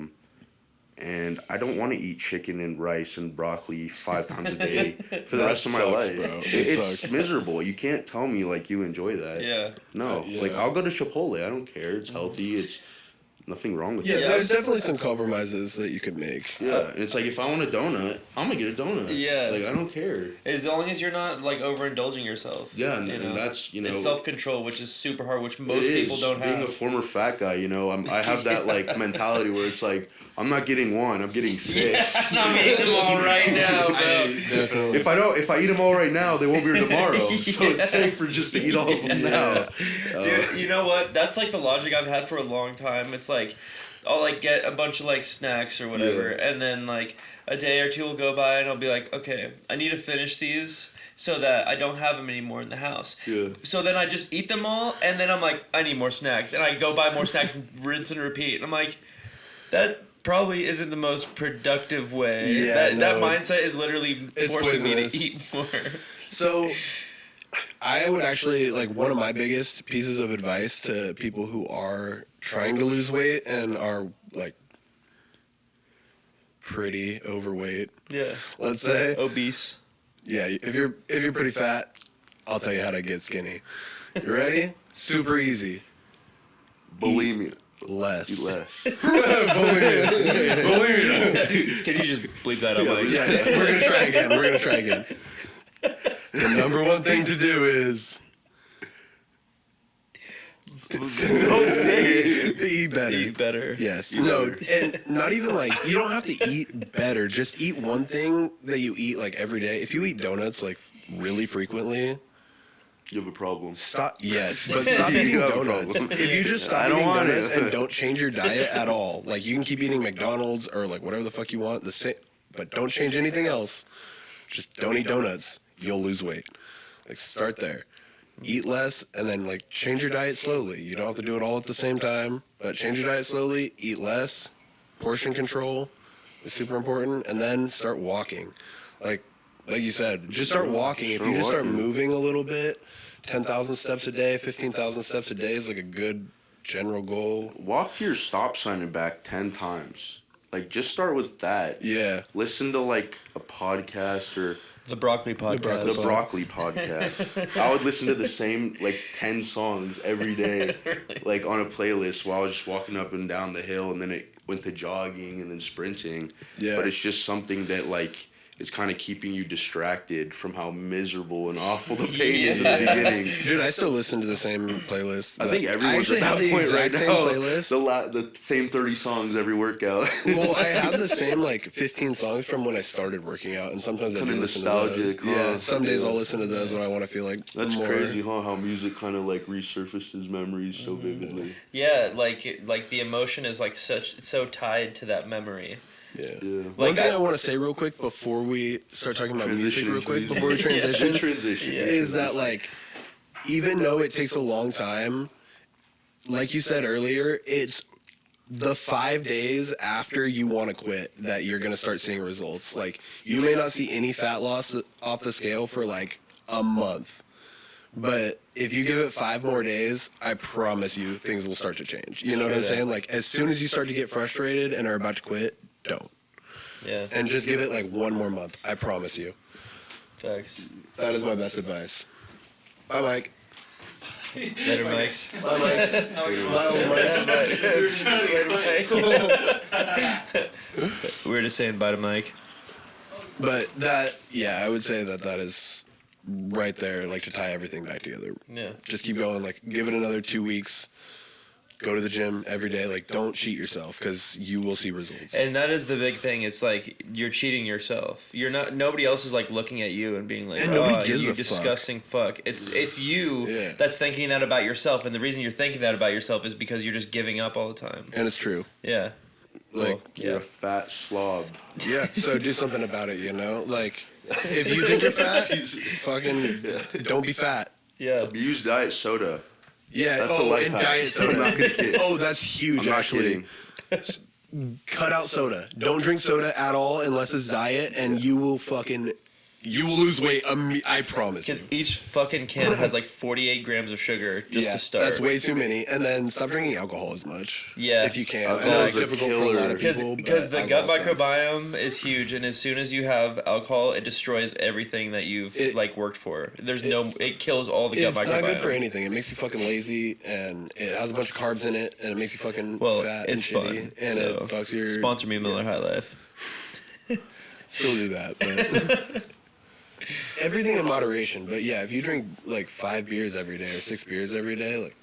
And I don't want to eat chicken and rice and broccoli 5 times a day for the rest of my life. Bro. It's miserable. You can't tell me you enjoy that. Yeah. No. I'll go to Chipotle. I don't care. It's healthy. It's nothing wrong with it. Yeah, there's definitely some compromises that you could make. Yeah, and it's if I want a donut, I'm gonna get a donut. Yeah. I don't care. As long as you're not overindulging yourself. Yeah, and that's it's self-control, which is super hard, which most people don't have. Being a former fat guy, I have that mentality where it's I'm not getting 1, I'm getting 6. I'm eating them all right now, bro. Definitely. If I eat them all right now, they won't be here tomorrow. So it's safer just to eat all of them now. Dude, you know what? That's the logic I've had for a long time. It's I'll get a bunch of snacks or whatever, and then a day or two will go by and I'll be okay, I need to finish these so that I don't have them anymore in the house. Yeah. So then I just eat them all, and then I'm I need more snacks, and I go buy more snacks and rinse and repeat. And I'm that probably isn't the most productive way. Yeah, that mindset is literally forcing me to eat more. So I would actually, one of my biggest pieces of advice to people who are trying to lose weight and are, pretty overweight. Yeah. Let's say. Obese. Yeah, if you're pretty fat, I'll tell you how to get skinny. You ready? Super easy. Bulimia. Less. Eat less. Bulimia. Can you just bleep that out, Mike? Yeah, we're gonna try again. The number one thing to do is don't say it. Eat better. Eat better. Yes. Eat better. And not even you don't have to eat better. Just eat one thing that you eat every day. If you eat donuts really frequently, you have a problem. Stop. Yes, but stop eating donuts. If you just stop eating donuts and don't change your diet at all, you can keep eating McDonald's or whatever the fuck you want, but don't change anything else. Just don't eat donuts. You'll lose weight. Start there. Eat less, and then change your diet slowly. You don't have to do it all at the same time, but change your diet slowly. Eat less. Portion control is super important, and then start walking. like you said, just start walking. If you just start moving a little bit, 10,000 steps a day, 15,000 steps a day is like a good general goal. Walk to your stop sign and back 10 times. Like, just start with that. Yeah. Listen to, like, a podcast or... The Broccoli podcast. The Broccoli podcast. I would listen to the same, like, 10 songs every day, like, on a playlist while I was just walking up and down the hill, and then it went to jogging and then sprinting. Yeah. But it's just something that, like, is kind of keeping you distracted from how miserable and awful the pain is in the beginning. Dude, I still listen to the same playlist. I think everyone's at that point right same now. Playlist. The same 30 songs every workout. Well, I have the same like 15 songs from when I started working out, and sometimes I do listen to those. Yeah, some days I'll listen to those when I want to feel like That's more. crazy, huh? How music kind of like resurfaces memories so vividly. Yeah, like the emotion is like it's so tied to that memory. Yeah. Like One thing I want to say real quick before we start talking about music real quick, before we transition, is that like, even though it takes a long time, like you said earlier, it's the 5 days after you want to quit that you're going to start seeing results. Like, you may not see any fat loss off the scale for like a month. But if you give it 5 more days, I promise you things will start to change. You know what I'm saying? Like, as soon as you start to get frustrated and are about to quit, don't. Yeah. And just give it like 1 more month. I promise you. Facts. That is my best advice. Bye, Mike. Better mics. Bye, Mike. We were just saying bye to Mike. But that, yeah, I would say that is right there, like to tie everything back together. Yeah. Just keep going. Like, give it another 2 weeks. Go to the gym every day. Like, don't cheat yourself because you will see results. And that is the big thing. It's like you're cheating yourself. You're not. Nobody else is like looking at you and being like, And nobody gives you a disgusting fuck. It's you Yeah. that's thinking that about yourself. And the reason you're thinking that about yourself is because you're just giving up all the time. And it's true. Yeah. Like, Well, You're a fat slob. yeah. So do something about it, you know? Like, if you think you're fat, fucking don't be fat. Yeah. Use diet soda. Yeah, That's a life and hack. diet soda. I'm not gonna kid. Oh, that's huge, I'm not actually. kidding. Cut out soda. Don't drink soda at all unless it's diet, and you will lose weight. I promise you. Because each fucking can has like 48 grams of sugar just to start. That's way too many. And then stop drinking alcohol as much. Yeah. If you can. I Alcohol know is it's a difficult for a lot of killer. people. Because the but gut alcohol sucks. microbiome is huge, and as soon as you have alcohol, it destroys everything that you've worked for. It kills all the gut It's microbiome. not good for anything. It makes you fucking lazy, and it has a bunch of carbs in it, and it makes you fucking fat and it's shitty, fun. and So, it fucks your. Sponsor me, Miller High Life. Still do that, but everything in moderation. But yeah, if you drink like 5 beers every day or 6 beers every day, like,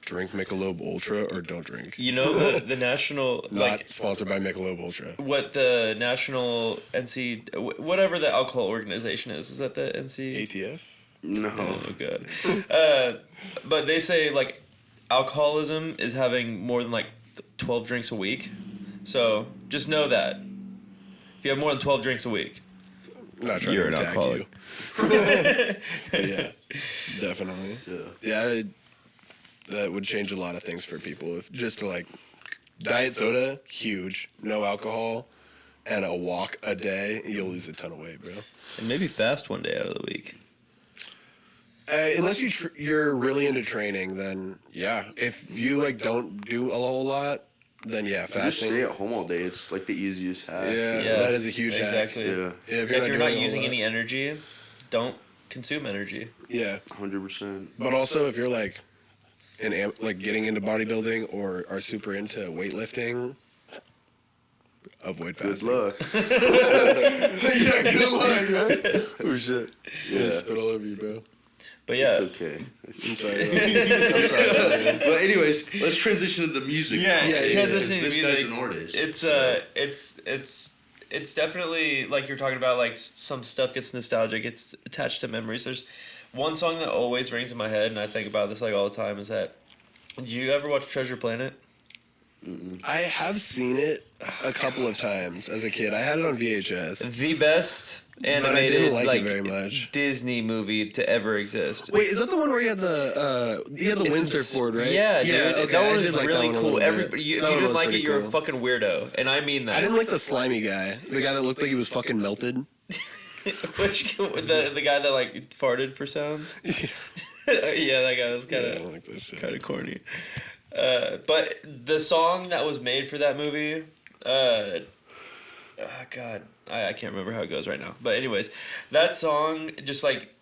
drink Michelob Ultra or don't drink. You know the national Not sponsored by Michelob Ultra. what the national whatever the alcohol organization is that the NC ATF. No. Oh god. But they say like alcoholism is having more than like 12 drinks a week. So just know that if you have more than 12 drinks a week, I'm not trying you're to an attack alcoholic. you. But yeah, definitely. Yeah. That would change a lot of things for people. If just to like diet soda, huge, no alcohol, and a walk a day, you'll lose a ton of weight, bro. And maybe fast one day out of the week. Unless you're really into training, then yeah. If you like don't do a whole lot, then yeah, Just fasting. stay at home all day. It's like the easiest hack. Yeah, Yeah, that is a huge exactly. hack. Yeah. Yeah, If you're not doing a using lot. any energy, don't consume energy. Yeah, 100%. but also if you're like getting into bodybuilding or are super into weightlifting, avoid Good fasting. luck. Yeah, good luck, man. Oh shit. Yeah, Yeah. spit all over you, bro. But yeah, It's okay. I'm sorry. I'm sorry. Man. But anyways, let's transition to the music. Yeah, transitioning This guy's an artist. It's definitely like you're talking about. Like some stuff gets nostalgic. It's attached to memories. There's one song that always rings in my head, and I think about this like all the time. Is that? Do you ever watch Treasure Planet? I have seen it a couple of times as a kid. I had it on VHS. The best animated But I didn't like it very much. Disney movie to ever exist. Wait, is that the one where he had the windsurfboard, right? Yeah, dude. okay, That one I was did like really that one a cool. little bit. Everybody, if you That one didn't was like it, pretty you're cool. a fucking weirdo, and I mean that. I didn't like the slimy guy, the guy that looked like he was fucking melted. Which the guy that like farted for sounds? Yeah, that guy was kind I don't like that shit. of corny. But the song that was made for that movie, God, I can't remember how it goes right now. But anyways, that song just like.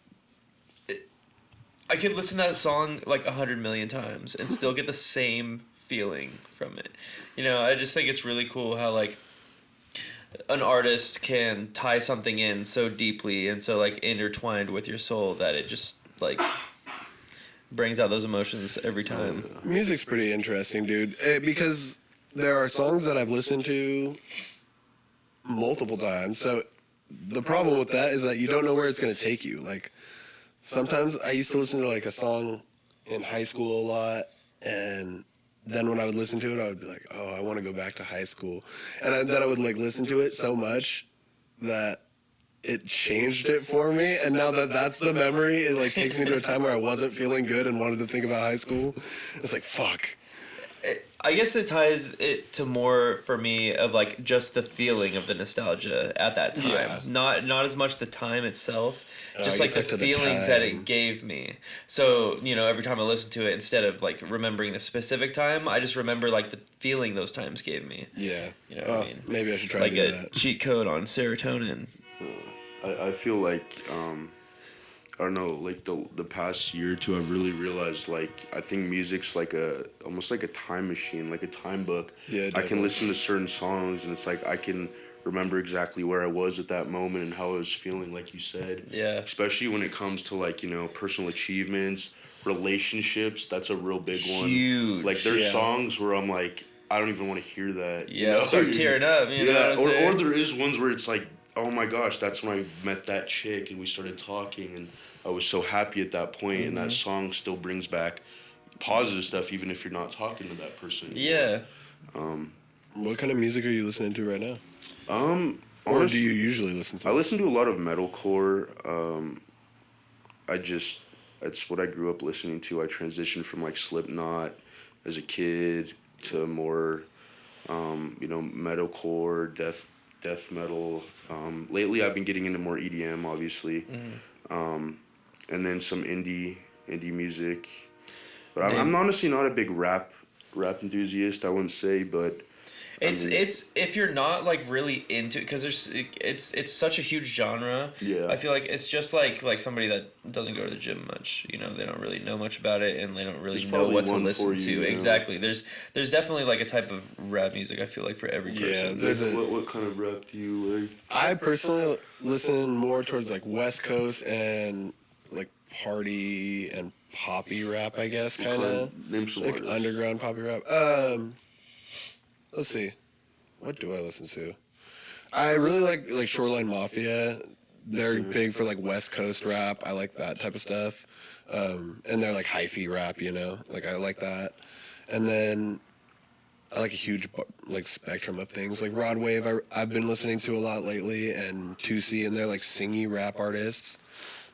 I could listen to that song like 100 million times and still get the same feeling from it. You know, I just think it's really cool how like an artist can tie something in so deeply and so like intertwined with your soul that it just like brings out those emotions every time. Music's pretty interesting, dude, because there are songs that I've listened to multiple times. So the problem with that is that you don't know where it's going to take you. Like, sometimes I used to listen to like a song in high school a lot, and then when I would listen to it, I would be like, oh, I want to go back to high school. And then I would like listen to it so much that it changed it for me. And now that that's the memory, it like takes me to a time where I wasn't feeling good and wanted to think about high school. It's like, fuck. I guess it ties it to more for me of like just the feeling of the nostalgia at that time. Yeah. Not as much the time itself, just I like guess, the like, to the feelings that time. it gave me. So, you know, every time I listen to it, instead of like remembering the specific time, I just remember like the feeling those times gave me. Yeah. You know what I mean? Maybe I should try Like to do a that. cheat code on serotonin. I feel like I don't know, like the past year or two, I've really realized like I think music's like almost like a time machine, like a time book. Yeah, I definitely. can listen to certain songs and it's like I can remember exactly where I was at that moment and how I was feeling, like you said. Yeah. Especially when it comes to like, you know, personal achievements, relationships. That's a real big one. Huge. Like there's Yeah. songs where I'm like, I don't even want to hear that. Yeah, I'll start tearing up. You know Yeah, what I'm or saying? there is ones where it's like, oh my gosh, that's when I met that chick and we started talking and I was so happy at that point, and that song still brings back positive stuff even if you're not talking to that person anymore. Yeah. What kind of music are you listening to right now? Or do Honestly, you usually listen to? I listen to a lot of metalcore. It's what I grew up listening to. I transitioned from like Slipknot as a kid to more, metalcore, death metal. Lately, I've been getting into more EDM, obviously, and then some indie music. But I'm honestly not a big rap enthusiast. I wouldn't say, but It's if you're not like really into it, because it's such a huge genre. Yeah. I feel like it's just like somebody that doesn't go to the gym much. You know, they don't really know much about it, and they don't really There's know probably what to one listen for you, to. yeah. Exactly. There's definitely like a type of rap music. I feel like for every person. Yeah, there's a. what kind of rap do you like? I personally listen more towards like West Coast and like party and poppy rap, I guess, kind of Name some like artists. underground poppy rap. Let's see, what do I listen to? I really like Shoreline Mafia. They're big for like West Coast rap. I like that type of stuff, and they're like hyphy rap, you know. Like I like that, and then I like a huge like spectrum of things. Like Rod Wave, I've been listening to a lot lately, and 2C, and they're like singy rap artists.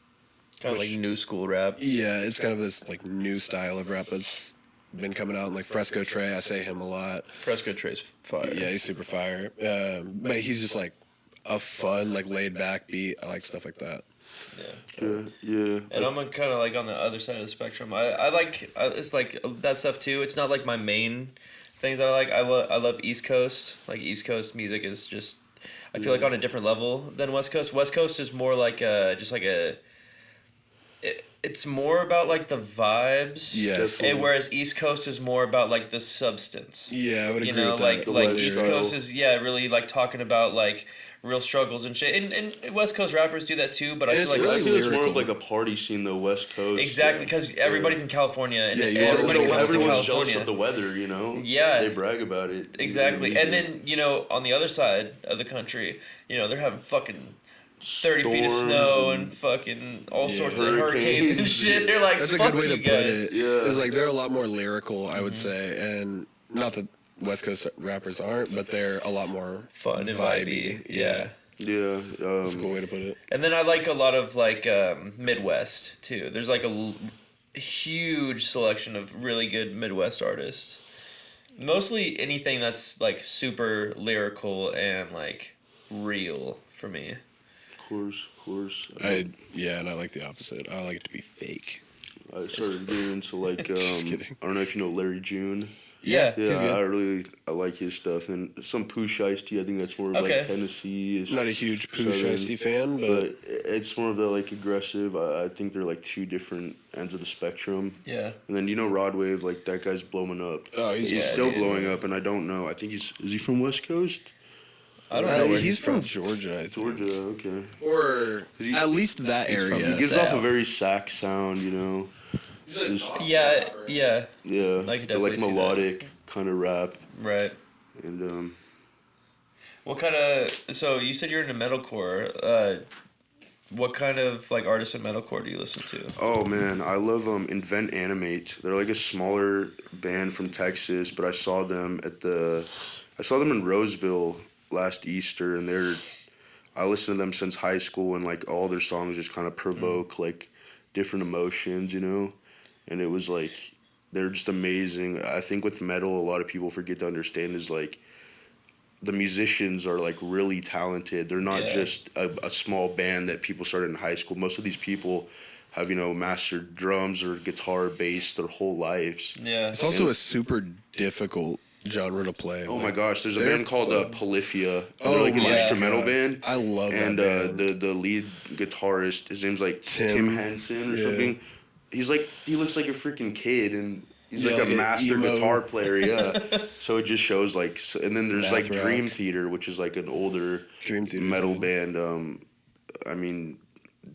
Kind of Which- like new school rap. Yeah, it's kind of this like new style of rap that's been coming out. And like Fresco Trey, I say him a lot. Fresco Trey's fire. Yeah, he's super fire. But he's just like a fun, like laid back beat. I like stuff like that. Yeah. And I'm kind of like on the other side of the spectrum. I like it's like that stuff too. It's not like my main things that I like. I love East Coast. Like East Coast music is just I feel like on a different level than West Coast. West Coast is more like just like a. It's more about like the vibes. Yes. And whereas East Coast is more about like the substance. Yeah, I would You agree know, with like that. like The East lifestyle. Coast is really like talking about like real struggles and shit. And West Coast rappers do that too, but I And feel it's like I really feel it's more of lyrical. like a party scene, though, West Coast. exactly because everybody's in California and Yeah, you want, everybody like, comes to Everyone's jealous California. of the weather, you know? Yeah. They brag about it. Exactly. And then, you know, on the other side of the country, you know, they're having fucking 30 feet of Storms snow and- and fucking all Yeah. sorts of hurricanes and Hurricanes. shit. They're like, That's a fuck good way you to guys. put it. Yeah. It's like they're a lot more lyrical, I would say, and not that West Coast rappers aren't, but they're a lot more Fun and vibey. Yeah. Yeah. That's a cool way to put it. And then I like a lot of like Midwest too. There's like a huge selection of really good Midwest artists. Mostly anything that's like super lyrical and like real for me. Of course. And I like the opposite. I like it to be fake. I started getting into like Just kidding. I don't know if you know Larry June. Yeah. He's good. I like his stuff, and some Pooh Iced Tea. I think that's more of Okay. like Tennessee. Not a huge Pooh Southern, Shiesty fan, but but it's more of the like aggressive. I think they're like two different ends of the spectrum. Yeah. And then Rod Wave, like that guy's blowing up. Oh, he's still blowing up, and I don't know. I think is he from West Coast? I don't know where he's from Georgia, I think. Georgia, okay. Or at least that area. He gives off a very sax sound, Just, Yeah. yeah, I could the definitely like see melodic kind of rap, Right. and What kind of? So you said you're into metalcore. What kind of like artists in metalcore do you listen to? oh man, I love Invent Animate. They're like a smaller band from Texas, but I saw them in Roseville last Easter, and I listened to them since high school, and like all their songs just kind of provoke like different emotions, and it was like they're just amazing. I think with metal, a lot of people forget to understand is like the musicians are like really talented. They're not just a small band that people started in high school. Most of these people have mastered drums or guitar, bass their whole lives. Yeah. It's also a super difficult genre to play. Oh my gosh, there's a band called Polyphia. Oh, They're like an my instrumental God. band. I love and that band. the lead guitarist, his name's like Tim Henson or something. He looks like a freaking kid, and he's like a master guitar player. Yeah, so it just shows like, and then there's like Dream Theater, which is like an older metal band. I mean,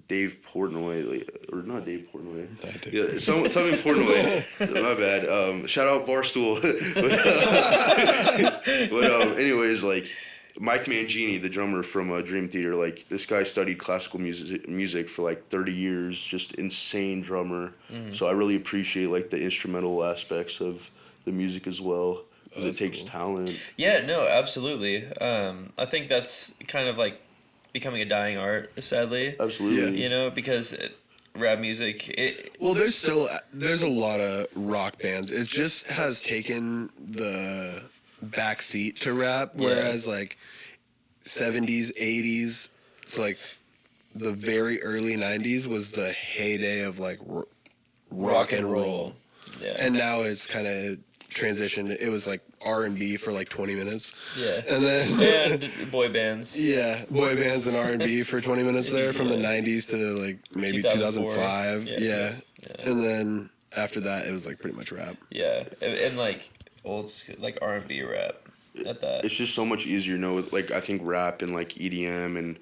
Dave Portnoy, or not Dave Portnoy. Yeah, something Portnoy. My bad. Shout out Barstool. but anyways, like Mike Mangini, the drummer from Dream Theater, like this guy studied classical music for like 30 years. Just insane drummer. Mm-hmm. So I really appreciate like the instrumental aspects of the music as well, because it takes talent. Yeah. No. Absolutely. I think that's kind of like becoming a dying art, sadly. Absolutely. Because rap music. There's a lot of rock bands. It just has taken the backseat to rap, whereas like 70s, 80s, it's like the very early 90s was the heyday of like rock and roll. Yeah. And now it's kind of transitioned. It was like R&B for like 20 minutes. Yeah. And then and boy bands. Yeah, boy bands and R&B for 20 minutes there from the 90s to like maybe 2005. Yeah. And then after that it was like pretty much rap. Yeah. And like old like R&B rap at that. It's just so much easier, like I think rap and like EDM and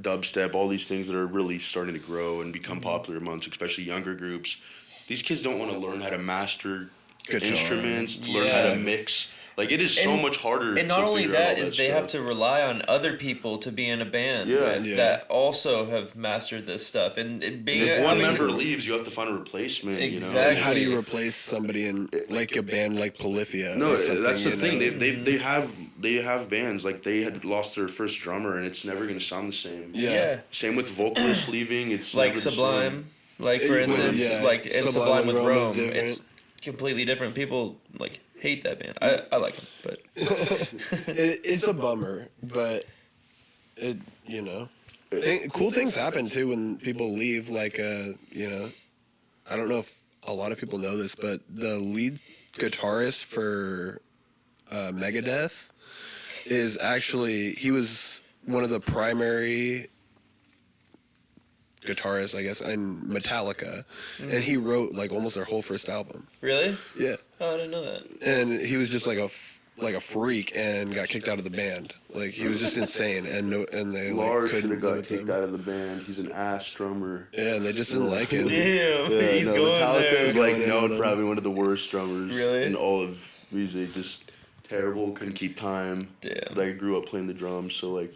dubstep, all these things that are really starting to grow and become popular amongst especially younger groups. These kids don't want to learn how to master instruments, to learn how to mix. Like, it is so much harder. And not only that is they have to rely on other people to be in a band that also have mastered this stuff. And if one member leaves, you have to find a replacement. Exactly. And how do you replace somebody in like a band like Polyphia? No, that's the thing. They have bands like they had lost their first drummer, and it's never going to sound the same. Yeah. Same with vocalists leaving. It's like never Sublime. Like for instance, like in Sublime with Rome, it's completely different. People like hate that band. I like them, but it's a bummer. But it cool things happen too when people leave. Like I don't know if a lot of people know this, but the lead guitarist for Megadeth is actually he was one of the primary guitarist, I guess, in Metallica, and he wrote like almost their whole first album. Really? Yeah. Oh, I didn't know that. And he was just like a freak and got kicked out of the band. Like he was just insane, and they Lars like, should have got kicked kicked out of the band. He's an ass drummer. Yeah, and they just didn't like him. Damn, he's going Metallica there. is like known for having one of the worst drummers in all of music. Just terrible, couldn't keep time. Damn. Like I grew up playing the drums, so like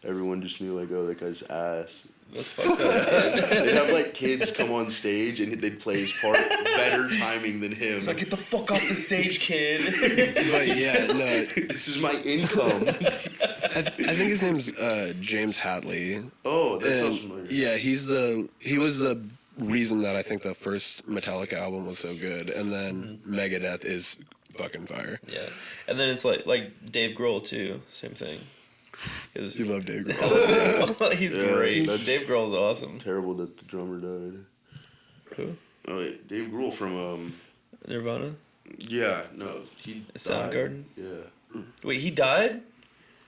everyone just knew like, oh, that guy's ass. That's fucked up. They'd have like kids come on stage and they'd play his part better timing than him. It's like, get the fuck off the stage, kid. But yeah, no. This is my income. I think his name's James Hadley. Oh, that sounds familiar. Yeah, he was the reason that I think the first Metallica album was so good, and then Megadeth is fucking fire. Yeah, and then it's like Dave Grohl too, same thing. You love Dave Grohl. He's Yeah, great. that's- Dave Grohl's awesome. Terrible that the drummer died. Who? Oh, wait, Dave Grohl from Nirvana? Yeah, no, he Soundgarden? died. Yeah, Wait, he died?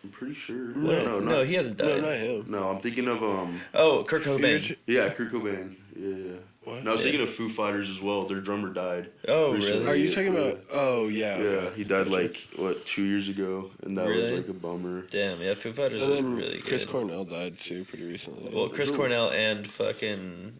I'm pretty sure. No, he hasn't No, died. not him. No, I'm thinking of Oh, Kurt Cobain. Future- yeah, Kurt Cobain. Yeah. What? No, I was thinking of Foo Fighters as well. Their drummer died. Oh, recently. really? Are you talking about? Oh yeah. Yeah, okay. he died like 2 years ago, and that was Really? like a bummer. Damn, yeah, Foo Fighters And is then really Chris good. Cornell died too, pretty recently. Well, Chris Cornell and fucking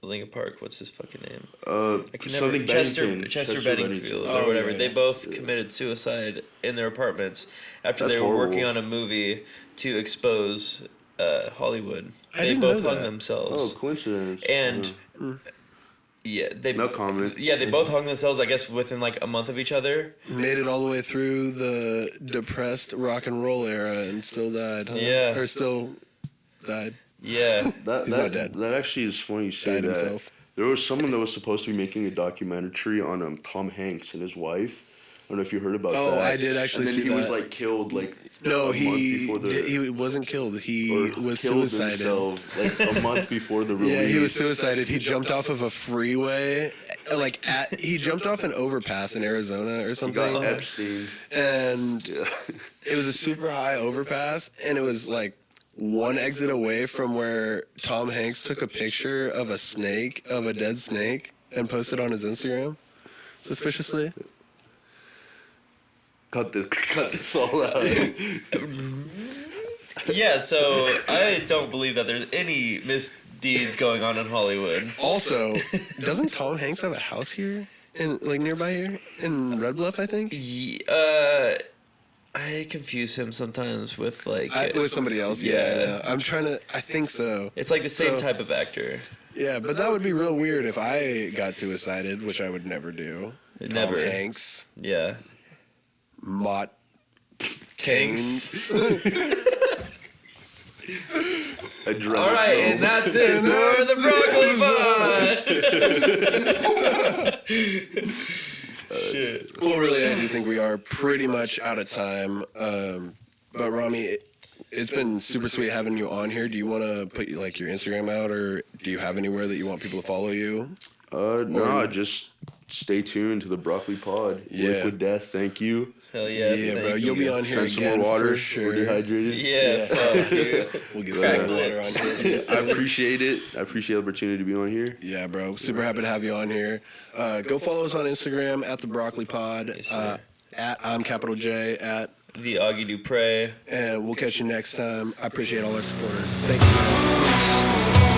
Linkin Park. What's his fucking name? I can Something Chester Bennington. Benningfield Oh, or whatever. yeah, They yeah. both committed suicide in their apartments after That's they were horrible. working on a movie to expose Hollywood. I They didn't both know hung that. themselves. Oh, coincidence. And yeah, they No comment. Yeah, they both hung themselves. I guess within like a month of each other. Made it all the way through the depressed rock and roll era and still died. Huh? Yeah. Or still died. Yeah, He's not dead. That actually is funny you say Died that. himself. There was someone that was supposed to be making a documentary on Tom Hanks and his wife. I don't know if you heard about Oh, that. I did actually And then see he was that. like killed like No, a month he before the he wasn't killed. He or was killed suicided. himself like a month before the release. Yeah, he was suicided. He jumped off of a freeway, he jumped off an overpass in Arizona or He something, got Epstein. and Yeah. it was a super high overpass, and it was like one exit away from where Tom Hanks took a picture of a dead snake, and posted on his Instagram, suspiciously. Cut this all out. yeah. So I don't believe that there's any misdeeds going on in Hollywood. Also, doesn't Tom Hanks have a house here, in like nearby here in Red Bluff? I think. I confuse him sometimes with like With somebody else. Yeah, I know. I'm trying to. I think so. It's like the same So- type of actor. Yeah, but that would be real weird if I got suicided, which I would never do. Never. Tom Hanks, Yeah. Mott, Kinks. I drank All right, and that's it for the Brocolli Pod. Shit. Well, really, I do think we are pretty much out of time. But Romi, it's been super sweet having you on here. Do you want to put like your Instagram out, or do you have anywhere that you want people to follow you? No, just stay tuned to the Broccoli Pod. Yeah. Liquid Death, thank you. Hell yeah. Yeah, bro, thank you'll be you. on here Send some again more water. for sure. We're dehydrated. Yeah, fuck, dude. We'll get Crack some more lit. water on here. I appreciate it. I appreciate the opportunity to be on here. Yeah, bro. Super happy to have you on here. Go follow us on Instagram at the Broccoli Pod. Yes, sir. At I'm capital J at, The Augie Dupre. and we'll catch you next time. I appreciate all our supporters. Thank you guys.